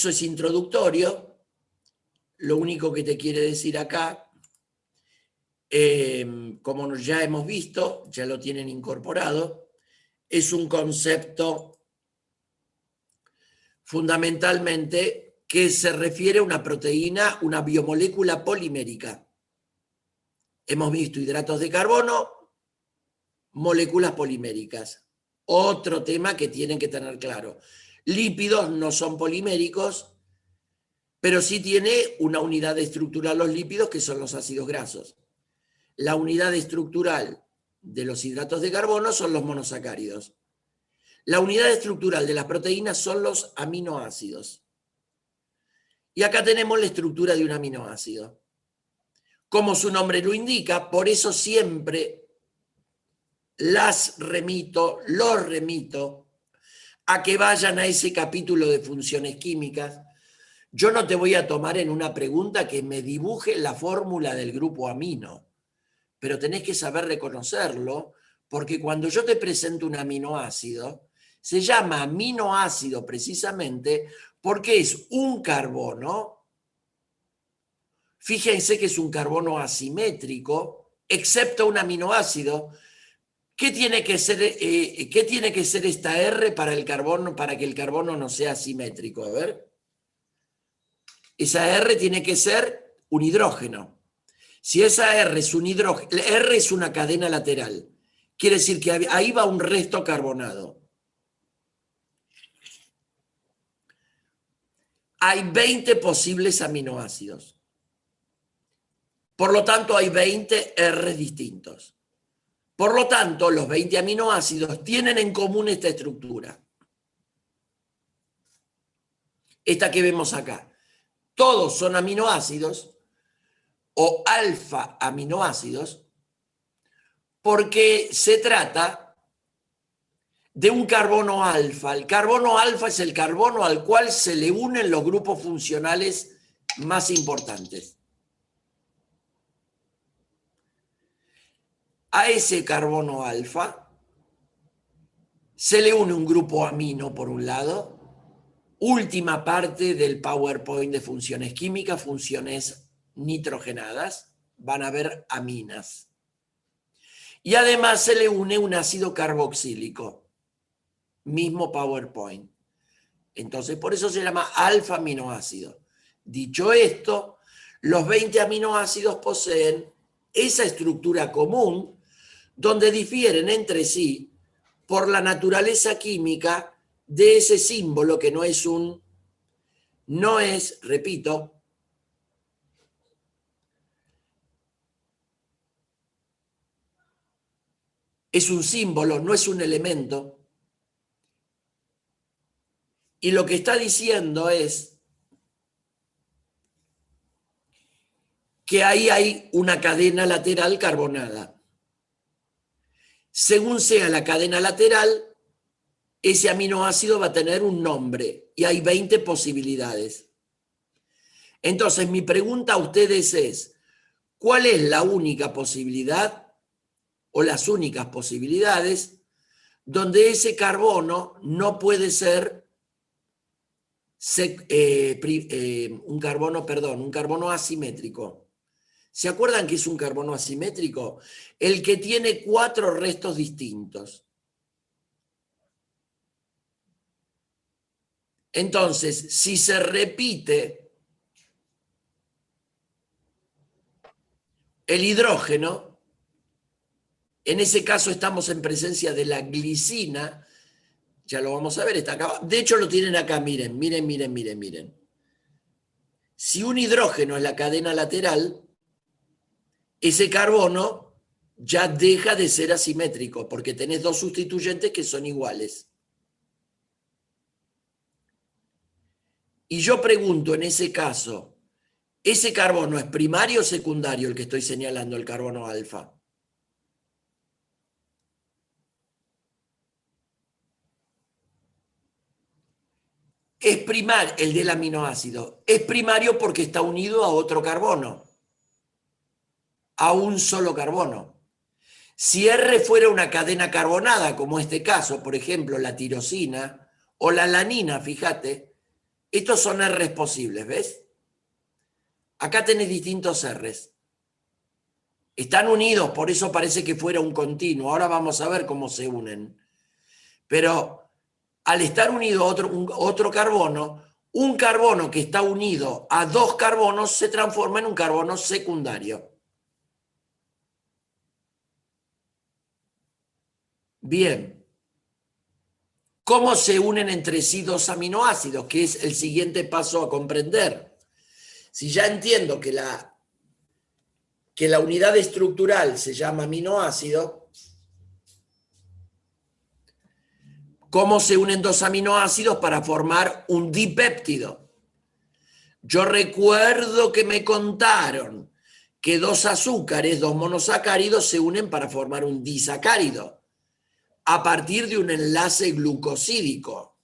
anexo es introductorio. Lo único que te quiere decir acá, como ya hemos visto, ya lo tienen incorporado, es un concepto fundamentalmente que se refiere a una proteína, una biomolécula polimérica. Hemos visto hidratos de carbono, moléculas poliméricas. Otro tema que tienen que tener claro. Lípidos no son poliméricos, pero sí tiene una unidad estructural los lípidos, que son los ácidos grasos. La unidad estructural de los hidratos de carbono son los monosacáridos. La unidad estructural de las proteínas son los aminoácidos. Y acá tenemos la estructura de un aminoácido. Como su nombre lo indica, por eso siempre los remito a que vayan a ese capítulo de funciones químicas. Yo no te voy a tomar en una pregunta que me dibuje la fórmula del grupo amino, pero tenés que saber reconocerlo, porque cuando yo te presento un aminoácido, se llama aminoácido precisamente porque es un carbono. Fíjense que es un carbono asimétrico, excepto un aminoácido. ¿Qué tiene que ser esta R para el carbono, para que el carbono no sea asimétrico? A ver. Esa R tiene que ser un hidrógeno. Si esa R es un hidrógeno, R es una cadena lateral. Quiere decir que ahí va un resto carbonado. Hay 20 posibles aminoácidos. Por lo tanto, hay 20 R distintos. Por lo tanto, los 20 aminoácidos tienen en común esta estructura. Esta que vemos acá. Todos son aminoácidos o alfa aminoácidos porque se trata de un carbono alfa. El carbono alfa es el carbono al cual se le unen los grupos funcionales más importantes. A ese carbono alfa se le une un grupo amino por un lado. Última parte del PowerPoint de funciones químicas, funciones nitrogenadas, van a ver aminas. Y además se le une un ácido carboxílico, mismo PowerPoint. Entonces, por eso se llama alfa aminoácido. Dicho esto, los 20 aminoácidos poseen esa estructura común donde difieren entre sí por la naturaleza química de ese símbolo que repito, es un símbolo, no es un elemento. Y lo que está diciendo es que ahí hay una cadena lateral carbonada. Según sea la cadena lateral, ese aminoácido va a tener un nombre y hay 20 posibilidades. Entonces, mi pregunta a ustedes es, ¿cuál es la única posibilidad o las únicas posibilidades donde ese carbono no puede ser un carbono asimétrico? ¿Se acuerdan qué es un carbono asimétrico? El que tiene 4 restos distintos. Entonces, si se repite el hidrógeno, en ese caso estamos en presencia de la glicina, ya lo vamos a ver, está acá. De hecho lo tienen acá, miren. Si un hidrógeno es la cadena lateral, ese carbono ya deja de ser asimétrico, porque tenés 2 sustituyentes que son iguales. Y yo pregunto en ese caso, ¿ese carbono es primario o secundario el que estoy señalando, el carbono alfa? Es primario, el del aminoácido. Es primario porque está unido a otro carbono, a un solo carbono. Si R fuera una cadena carbonada, como este caso, por ejemplo, la tirosina o la alanina, fíjate, Estos son R's posibles, ¿ves? Acá tenés distintos R's. Están unidos, por eso parece que fuera un continuo. Ahora vamos a ver cómo se unen. Pero al estar unido a otro carbono, un carbono que está unido a dos carbonos se transforma en un carbono secundario. Bien. ¿Cómo se unen entre sí dos aminoácidos? Que es el siguiente paso a comprender. Si ya entiendo que la unidad estructural se llama aminoácido, ¿cómo se unen dos aminoácidos para formar un dipéptido? Yo recuerdo que me contaron que dos azúcares, dos monosacáridos, se unen para formar un disacárido a partir de un enlace glucosídico,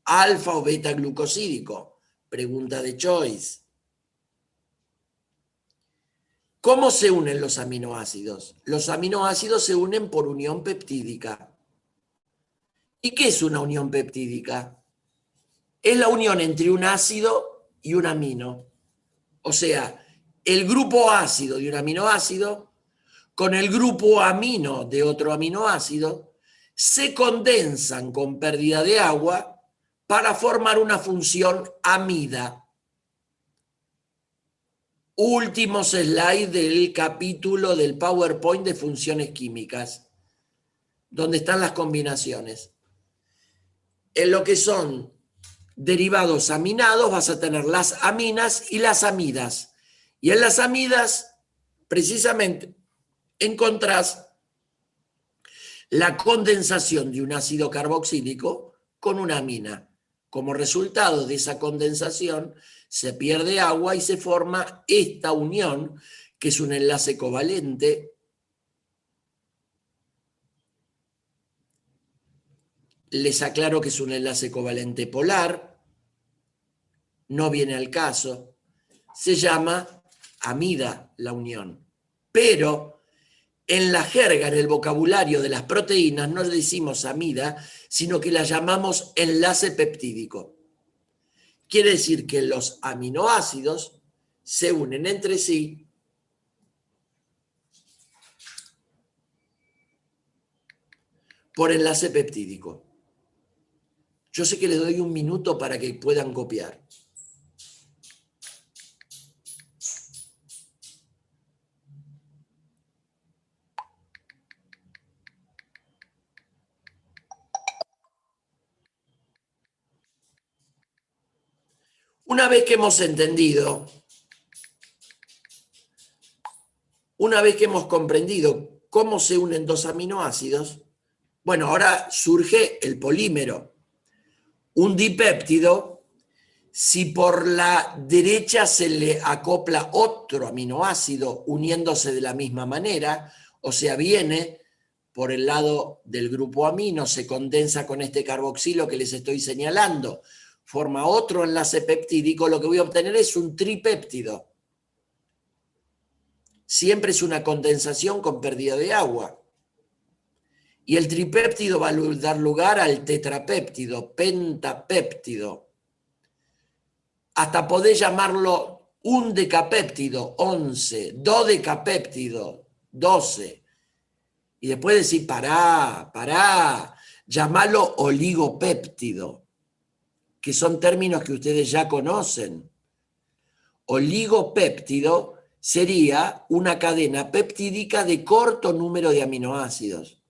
alfa o beta glucosídico. Pregunta de Choice. ¿Cómo se unen los aminoácidos? Los aminoácidos se unen por unión peptídica. ¿Y qué es una unión peptídica? Es la unión entre un ácido y un amino. O sea, el grupo ácido de un aminoácido con el grupo amino de otro aminoácido se condensan con pérdida de agua para formar una función amida. Últimos slides del capítulo del PowerPoint de funciones químicas, donde están las combinaciones. En lo que son derivados aminados vas a tener las aminas y las amidas. Y en las amidas, precisamente, encontrás la condensación de un ácido carboxílico con una amina. Como resultado de esa condensación, se pierde agua y se forma esta unión, que es un enlace covalente. Les aclaro que es un enlace covalente polar, no viene al caso. Se llama amida la unión. Pero en la jerga, en el vocabulario de las proteínas, no le decimos amida, sino que la llamamos enlace peptídico. Quiere decir que los aminoácidos se unen entre sí por enlace peptídico. Yo sé que les doy un minuto para que puedan copiar. Una vez que hemos entendido, una vez que hemos comprendido cómo se unen dos aminoácidos, bueno, ahora surge el polímero. Un dipéptido, si por la derecha se le acopla otro aminoácido uniéndose de la misma manera, o sea, viene por el lado del grupo amino, se condensa con este carboxilo que les estoy señalando, forma otro enlace peptídico, lo que voy a obtener es un tripéptido. Siempre es una condensación con pérdida de agua. Y el tripéptido va a dar lugar al tetrapéptido, pentapéptido. Hasta podés llamarlo un decapéptido, 11, dodecapéptido, 12. Y después decir, pará, llamalo oligopéptido, que son términos que ustedes ya conocen. Oligopéptido sería una cadena peptídica de corto número de aminoácidos.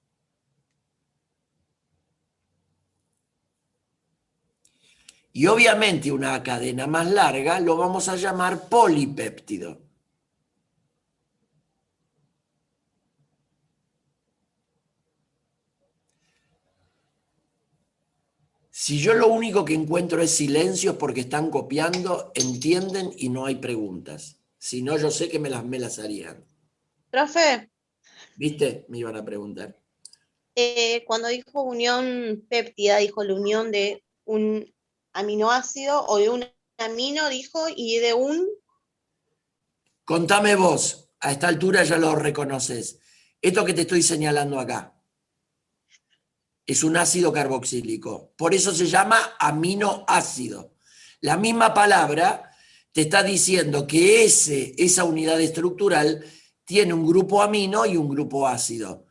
Y obviamente una cadena más larga lo vamos a llamar polipéptido. Si yo lo único que encuentro es silencio es porque están copiando, entienden y no hay preguntas. Si no, yo sé que me las harían. Profe, ¿Viste? Me iban a preguntar. cuando dijo unión péptida, dijo la unión de un aminoácido o de un amino, dijo, y de un... Contame vos, a esta altura ya lo reconoces. Esto que te estoy señalando acá es un ácido carboxílico. Por eso se llama aminoácido. La misma palabra te está diciendo que esa unidad estructural tiene un grupo amino y un grupo ácido.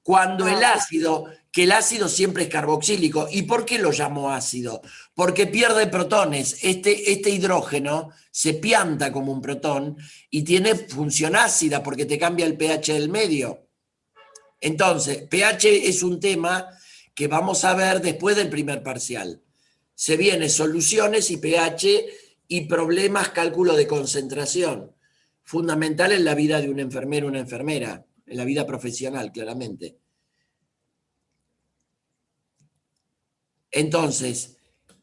Cuando el ácido, que el ácido siempre es carboxílico. ¿Y por qué lo llamo ácido? Porque pierde protones. Este hidrógeno se pianta como un protón y tiene función ácida porque te cambia el pH del medio. Entonces, pH es un tema que vamos a ver después del primer parcial. Se vienen soluciones y pH y problemas, cálculo de concentración. Fundamental en la vida de un enfermero o una enfermera, en la vida profesional, claramente. Entonces,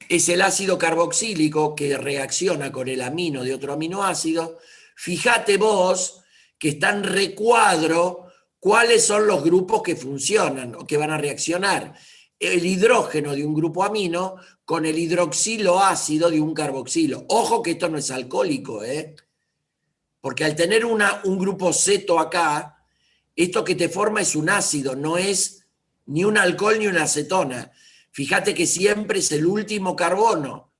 es el ácido carboxílico que reacciona con el amino de otro aminoácido. Fíjate vos que está en recuadro cuáles son los grupos que funcionan o que van a reaccionar. El hidrógeno de un grupo amino con el hidroxilo ácido de un carboxilo. Ojo que esto no es alcohólico, porque al tener un grupo ceto acá, esto que te forma es un ácido, no es ni un alcohol ni una acetona. Fíjate que siempre es el último carbono,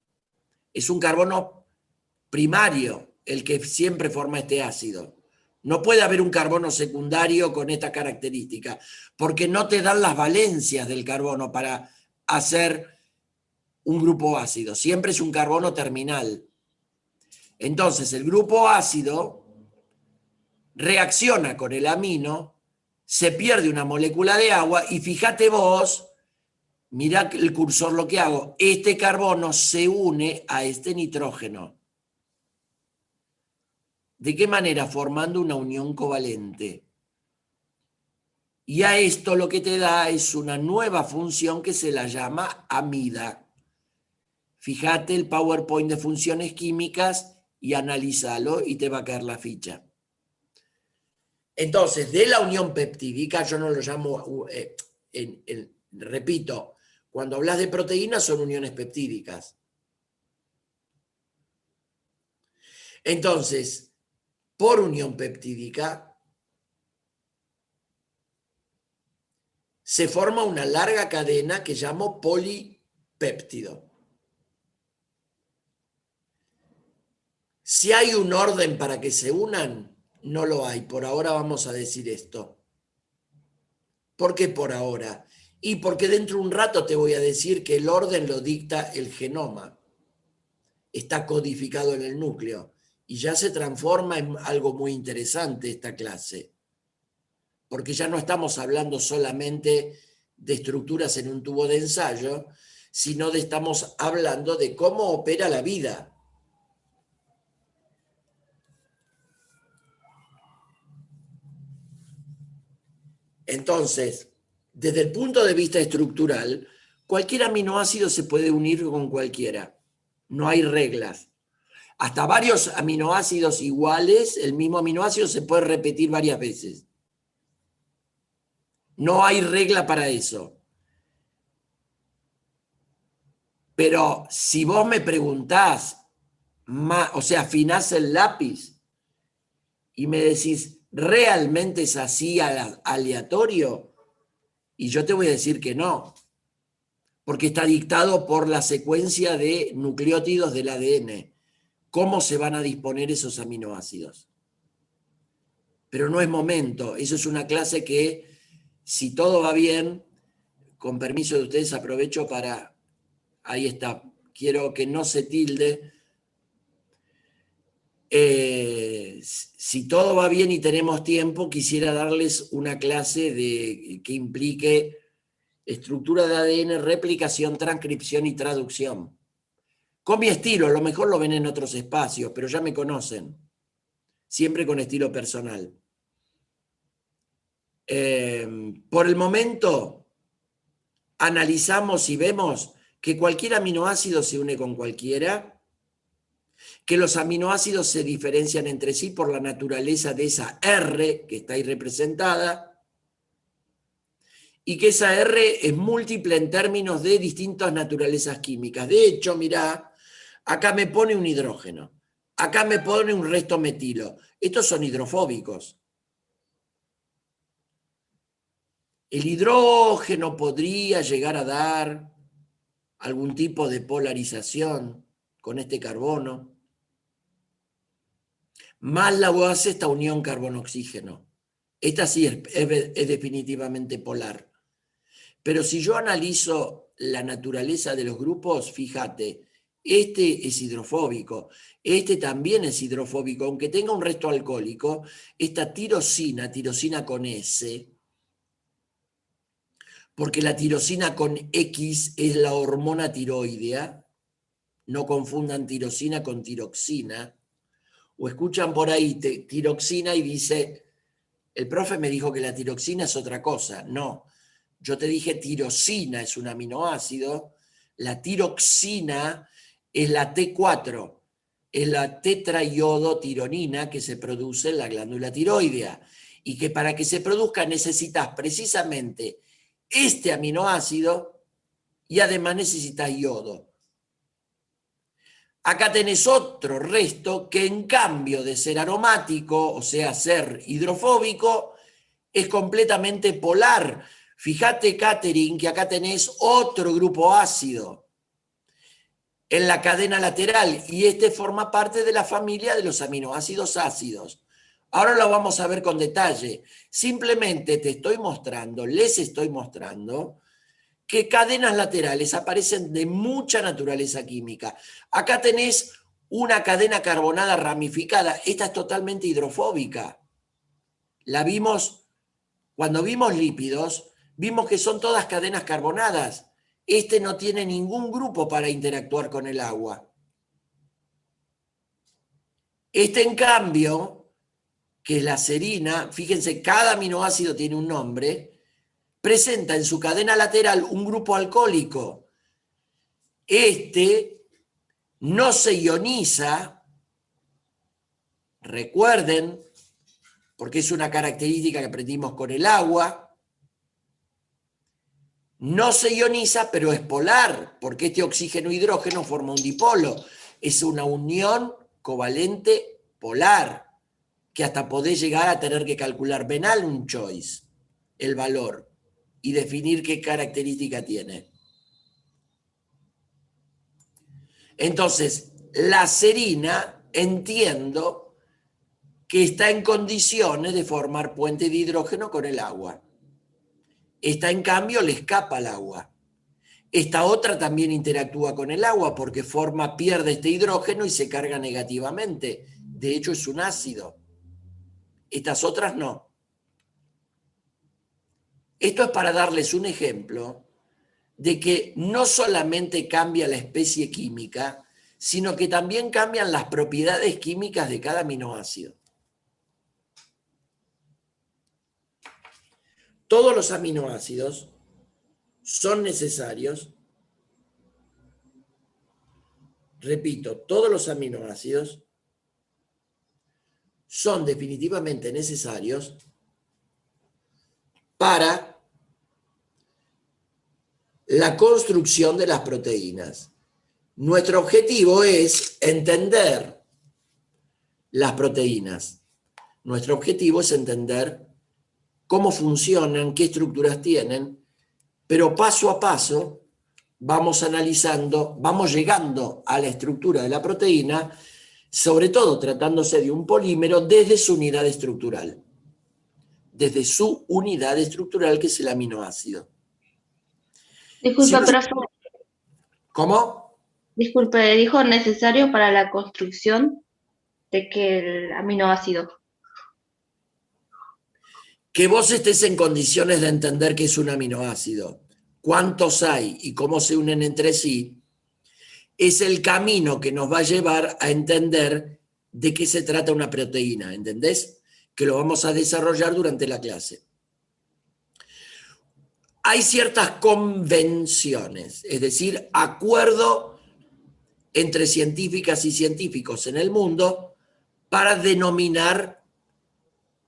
es un carbono primario el que siempre forma este ácido. No puede haber un carbono secundario con esta característica, porque no te dan las valencias del carbono para hacer un grupo ácido. Siempre es un carbono terminal. Entonces, el grupo ácido reacciona con el amino, se pierde una molécula de agua y fíjate vos, mirá el cursor lo que hago, este carbono se une a este nitrógeno. ¿De qué manera? Formando una unión covalente. Y a esto lo que te da es una nueva función que se la llama amida. Fíjate el PowerPoint de funciones químicas y analízalo y te va a caer la ficha. Entonces, de la unión peptídica, yo no lo llamo, repito, cuando hablas de proteínas son uniones peptídicas. Entonces, por unión peptídica, se forma una larga cadena que llamo polipéptido. Si hay un orden para que se unan, no lo hay. Por ahora vamos a decir esto. ¿Por qué por ahora? Y porque dentro de un rato te voy a decir que el orden lo dicta el genoma. Está codificado en el núcleo y ya se transforma en algo muy interesante esta clase. Porque ya no estamos hablando solamente de estructuras en un tubo de ensayo, sino estamos hablando de cómo opera la vida. Entonces, desde el punto de vista estructural, cualquier aminoácido se puede unir con cualquiera. No hay reglas. Hasta varios aminoácidos iguales, el mismo aminoácido se puede repetir varias veces. No hay regla para eso. Pero si vos me preguntás, o sea, afinás el lápiz y me decís, ¿realmente es así aleatorio? Y yo te voy a decir que no, porque está dictado por la secuencia de nucleótidos del ADN, cómo se van a disponer esos aminoácidos. Pero no es momento, eso es una clase que, si todo va bien, con permiso de ustedes aprovecho para, ahí está, quiero que no se tilde. Si todo va bien y tenemos tiempo, quisiera darles una clase que implique estructura de ADN, replicación, transcripción y traducción. Con mi estilo, a lo mejor lo ven en otros espacios, pero ya me conocen. Siempre con estilo personal. Por el momento, analizamos y vemos que cualquier aminoácido se une con cualquiera, que los aminoácidos se diferencian entre sí por la naturaleza de esa R que está ahí representada, y que esa R es múltiple en términos de distintas naturalezas químicas. De hecho, mirá, acá me pone un hidrógeno, acá me pone un resto metilo. Estos son hidrofóbicos. El hidrógeno podría llegar a dar algún tipo de polarización con este carbono, más la base esta unión carbono-oxígeno. Esta sí es definitivamente polar. Pero si yo analizo la naturaleza de los grupos, fíjate, este es hidrofóbico, este también es hidrofóbico, aunque tenga un resto alcohólico, esta tirosina con S, porque la tirosina con X es la hormona tiroidea, no confundan tirosina con tiroxina, o escuchan por ahí tiroxina y dice, el profe me dijo que la tiroxina es otra cosa. No, yo te dije tirosina es un aminoácido, la tiroxina es la T4, es la tetraiodotironina que se produce en la glándula tiroidea y que para que se produzca necesitas precisamente este aminoácido y además necesitas yodo. Acá tenés otro resto que en cambio de ser aromático, o sea, ser hidrofóbico, es completamente polar. Fíjate, Catherine, que acá tenés otro grupo ácido en la cadena lateral y este forma parte de la familia de los aminoácidos ácidos. Ahora lo vamos a ver con detalle. Simplemente te estoy mostrando, les estoy mostrando que cadenas laterales aparecen de mucha naturaleza química. Acá tenés una cadena carbonada ramificada. Esta es totalmente hidrofóbica. La vimos, cuando vimos lípidos, vimos que son todas cadenas carbonadas. Este no tiene ningún grupo para interactuar con el agua. Este, en cambio, que es la serina, fíjense, cada aminoácido tiene un nombre, presenta en su cadena lateral un grupo alcohólico. Este no se ioniza, recuerden, porque es una característica que aprendimos con el agua, no se ioniza, pero es polar, porque este oxígeno-hidrógeno forma un dipolo. Es una unión covalente polar, que hasta podés llegar a tener que calcular Benalm choice, el valor, y definir qué característica tiene. Entonces, la serina, entiendo que está en condiciones de formar puente de hidrógeno con el agua. Esta, en cambio, le escapa al agua. Esta otra también interactúa con el agua porque pierde este hidrógeno y se carga negativamente. De hecho, es un ácido. Estas otras no. Esto es para darles un ejemplo de que no solamente cambia la especie química, sino que también cambian las propiedades químicas de cada aminoácido. Todos los aminoácidos son necesarios, repito, todos los aminoácidos son definitivamente necesarios para la construcción de las proteínas. Nuestro objetivo es entender las proteínas. Nuestro objetivo es entender cómo funcionan, qué estructuras tienen, pero paso a paso vamos analizando, vamos llegando a la estructura de la proteína, sobre todo tratándose de un polímero desde su unidad estructural. Desde su unidad estructural, que es el aminoácido. Disculpe, profe. ¿Cómo? Disculpe, dijo necesario para la construcción de que el aminoácido. Que vos estés en condiciones de entender qué es un aminoácido, cuántos hay y cómo se unen entre sí, es el camino que nos va a llevar a entender de qué se trata una proteína, ¿entendés? Que lo vamos a desarrollar durante la clase. Hay ciertas convenciones, es decir, acuerdo entre científicas y científicos en el mundo para denominar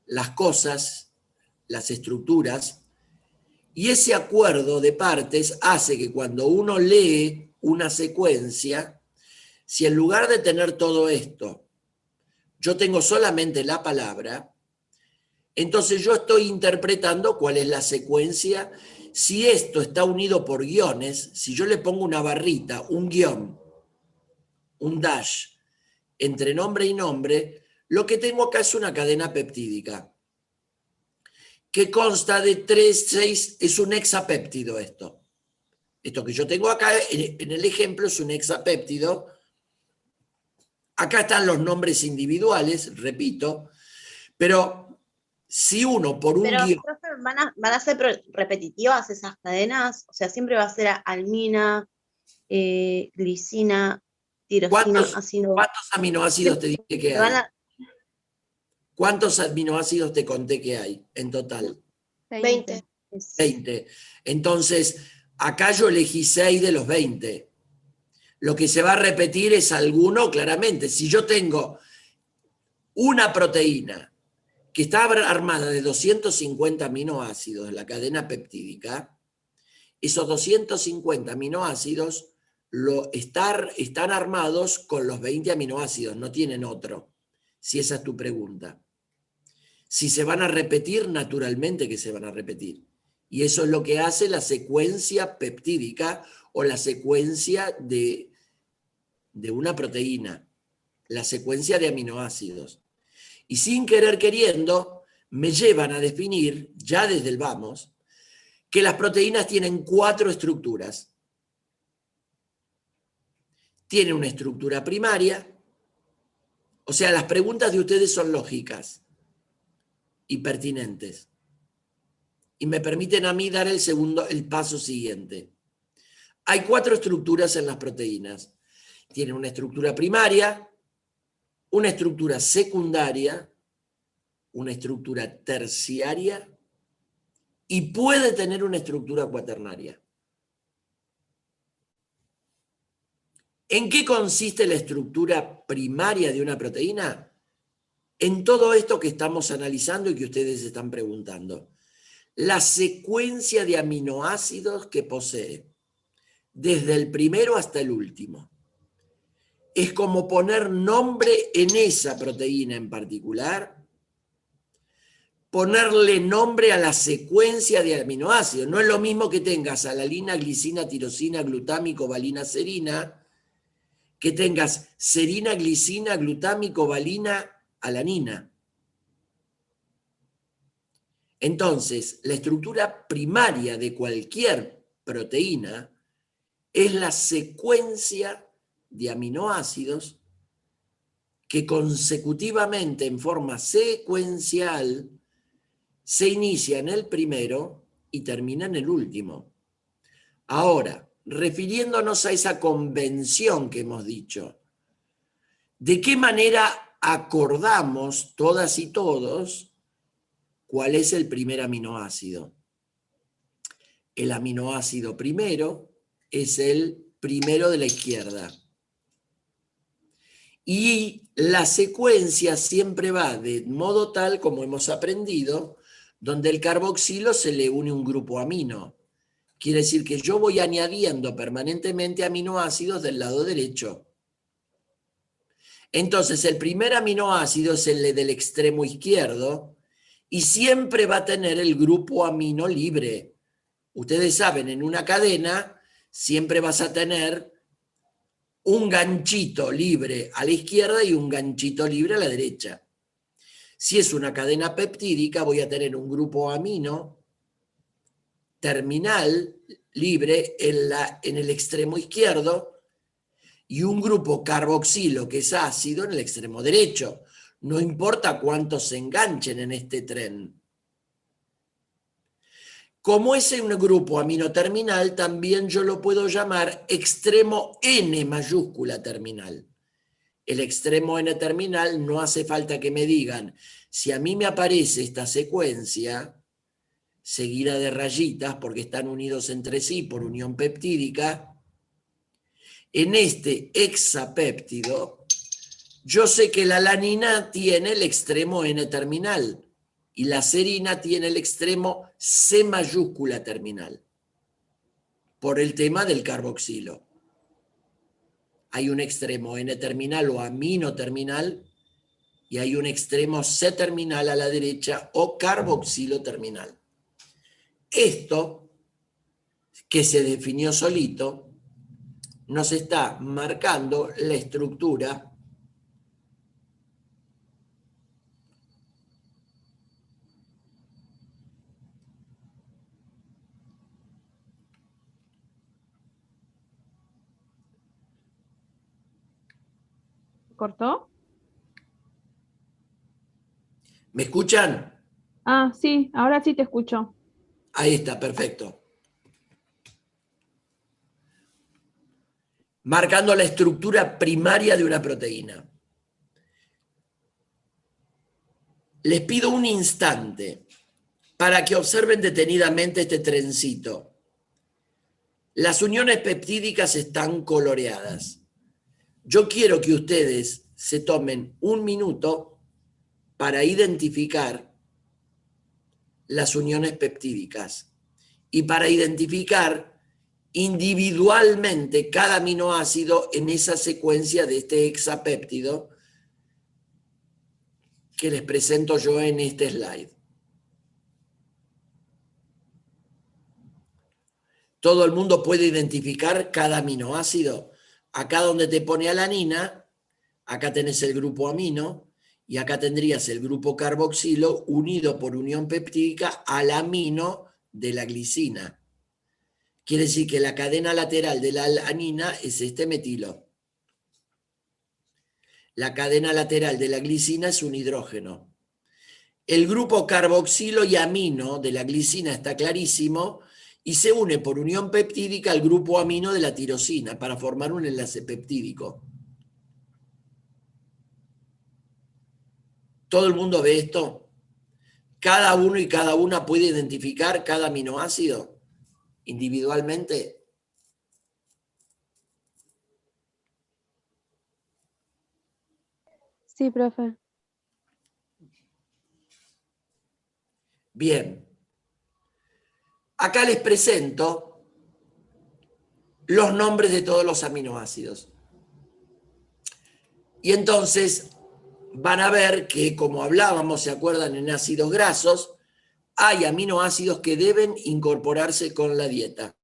las cosas, las estructuras, y ese acuerdo de partes hace que cuando uno lee una secuencia, si en lugar de tener todo esto, yo tengo solamente la palabra, entonces yo estoy interpretando cuál es la secuencia. Si esto está unido por guiones, si yo le pongo una barrita, un guión, un dash entre nombre y nombre, lo que tengo acá es una cadena peptídica que consta de 3, 6, es un hexapéptido esto. Esto que yo tengo acá en el ejemplo es un hexapéptido. Acá están los nombres individuales, repito, pero si uno por un Pero, guión... profe, ¿van a ser repetitivas esas cadenas? O sea, siempre va a ser almina, glicina, tirosina, así no. ¿Cuántos aminoácidos te dije que hay? ¿Cuántos aminoácidos te conté que hay en total? 20. 20. Entonces, acá yo elegí 6 de los 20. Lo que se va a repetir es alguno, claramente. Si yo tengo una proteína que está armada de 250 aminoácidos de la cadena peptídica, esos 250 aminoácidos están armados con los 20 aminoácidos, no tienen otro, si esa es tu pregunta. Si se van a repetir, naturalmente que se van a repetir. Y eso es lo que hace la secuencia peptídica o la secuencia de una proteína, la secuencia de aminoácidos. Y sin querer queriendo, me llevan a definir, ya desde el vamos, que las proteínas tienen 4 estructuras. Tienen una estructura primaria, o sea, las preguntas de ustedes son lógicas y pertinentes. Y me permiten a mí dar el paso siguiente. Hay 4 estructuras en las proteínas. Tienen una estructura primaria, una estructura secundaria, una estructura terciaria y puede tener una estructura cuaternaria. ¿En qué consiste la estructura primaria de una proteína? En todo esto que estamos analizando y que ustedes están preguntando. La secuencia de aminoácidos que posee, desde el primero hasta el último. Es como poner nombre en esa proteína en particular, ponerle nombre a la secuencia de aminoácidos. No es lo mismo que tengas alalina, glicina, tirosina, glutámico, valina, serina, que tengas serina, glicina, glutámico, valina, alanina. Entonces, la estructura primaria de cualquier proteína es la secuencia de aminoácidos que consecutivamente, en forma secuencial, se inicia en el primero y termina en el último. Ahora, refiriéndonos a esa convención que hemos dicho, ¿de qué manera acordamos todas y todos cuál es el primer aminoácido? El aminoácido primero es el primero de la izquierda. Y la secuencia siempre va de modo tal, como hemos aprendido, donde el carboxilo se le une un grupo amino. Quiere decir que yo voy añadiendo permanentemente aminoácidos del lado derecho. Entonces, el primer aminoácido es el del extremo izquierdo y siempre va a tener el grupo amino libre. Ustedes saben, en una cadena siempre vas a tener un ganchito libre a la izquierda y un ganchito libre a la derecha. Si es una cadena peptídica, voy a tener un grupo amino terminal libre en el extremo izquierdo y un grupo carboxilo, que es ácido, en el extremo derecho. No importa cuántos se enganchen en este tren. Como es un grupo amino terminal, también yo lo puedo llamar extremo N mayúscula terminal. El extremo N terminal no hace falta que me digan, si a mí me aparece esta secuencia seguida de rayitas porque están unidos entre sí por unión peptídica, en este hexapéptido, yo sé que la alanina tiene el extremo N terminal y la serina tiene el extremo C mayúscula terminal, por el tema del carboxilo. Hay un extremo N terminal o amino terminal y hay un extremo C terminal a la derecha o carboxilo terminal. Esto, que se definió solito, nos está marcando la estructura ¿Cortó? ¿Me escuchan? Ah, sí, ahora sí te escucho. Ahí está, perfecto. Marcando la estructura primaria de una proteína. Les pido un instante para que observen detenidamente este trencito. Las uniones peptídicas están coloreadas. Yo quiero que ustedes se tomen un minuto para identificar las uniones peptídicas y para identificar individualmente cada aminoácido en esa secuencia de este hexapéptido que les presento yo en este slide. Todo el mundo puede identificar cada aminoácido. Acá donde te pone alanina, acá tenés el grupo amino y acá tendrías el grupo carboxilo unido por unión peptídica al amino de la glicina. Quiere decir que la cadena lateral de la alanina es este metilo. La cadena lateral de la glicina es un hidrógeno. El grupo carboxilo y amino de la glicina está clarísimo y se une por unión peptídica al grupo amino de la tirosina para formar un enlace peptídico. ¿Todo el mundo ve esto? ¿Cada uno y cada una puede identificar cada aminoácido individualmente? Sí, profe. Bien. Acá les presento los nombres de todos los aminoácidos. Y entonces van a ver que, como hablábamos, ¿se acuerdan? En ácidos grasos, hay aminoácidos que deben incorporarse con la dieta.